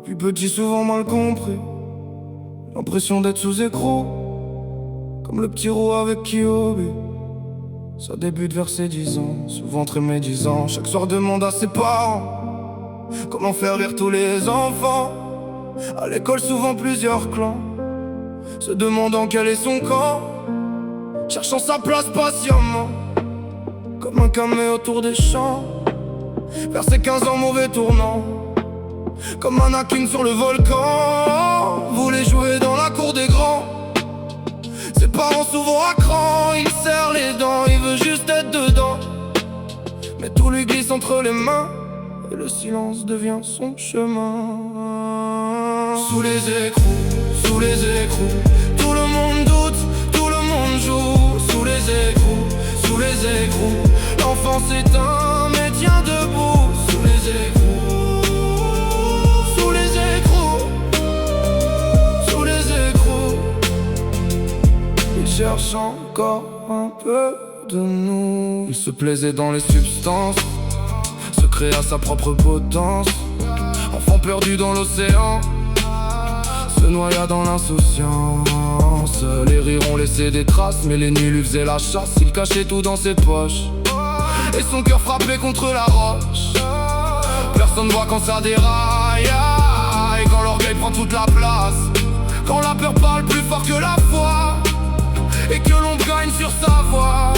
Depuis petit souvent mal compris, l'impression d'être sous écrou, comme le petit roux avec Kyobi. Ça débute vers ses 10 ans, souvent très médisant. Chaque soir demande à ses parents comment faire rire tous les enfants. À l'école souvent plusieurs clans, se demandant quel est son camp, cherchant sa place patiemment, comme un camé autour des champs. Vers ses 15 ans mauvais tournant, comme un Anakin sur le volcan. Voulait jouer dans la cour des grands, ses parents souvent à cran. Il serre les dents, il veut juste être dedans, mais tout lui glisse entre les mains et le silence devient son chemin. Sous les écrous, sous les écrous, tout le monde doute, tout le monde joue. Sous les écrous, sous les écrous, l'enfance est un mais tient debout. Sous les écrous, sous les écrous, sous les écrous, il cherche encore un peu de nous. Il se plaisait dans les substances, se créa sa propre potence. Enfant perdu dans l'océan, se noya dans l'insouciance. Les rires ont laissé des traces, mais les nuits lui faisaient la chasse. Il cachait tout dans ses poches et son cœur frappait contre la roche. Personne voit quand ça déraille, et quand l'orgueil prend toute la place, quand la peur parle plus fort que la foi, et que l'on gagne sur sa voix.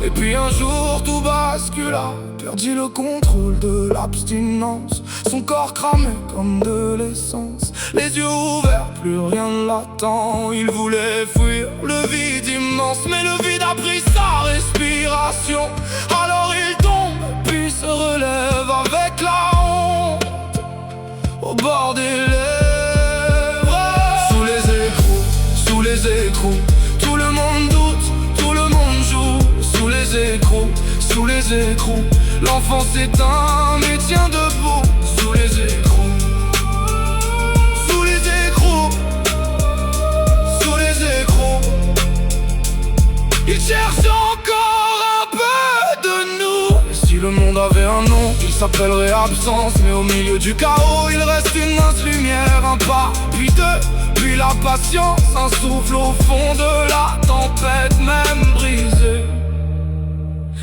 Et puis un jour tout bascula, perdit le contrôle de l'abstinence. Son corps cramé comme de l'essence, les yeux ouverts, plus rien ne l'attend. Il voulait fuir le vide immense, mais le vide a pris sa respiration. Alors il tombe, puis se relève avec la honte au bord des lèvres. Sous les écrous, sous les écrous, tout le monde doute, tout le monde joue. Sous les écrous, sous les écrous, l'enfance est un mais tient debout. Sous les écrous, sous les écrous, sous les écrous, il cherche encore un peu de nous. Et si le monde avait un nom, il s'appellerait absence. Mais au milieu du chaos, il reste une mince lumière, un pas, puis deux, puis la patience. Un souffle au fond de la tempête, même brisé,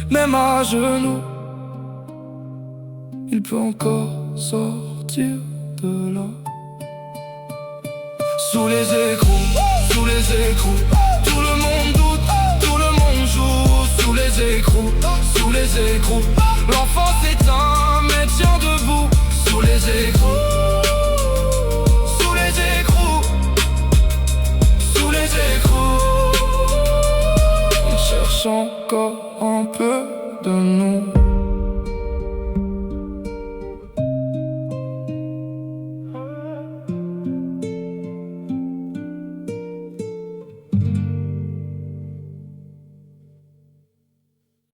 même à genoux, il peut encore sortir de là. Sous les écrous, sous les écrous, tout le monde doute, tout le monde joue. Sous les écrous, sous les écrous, l'enfance est un mais tient debout. Sous les écrous, sous les écrous, sous les écrous, il cherche encore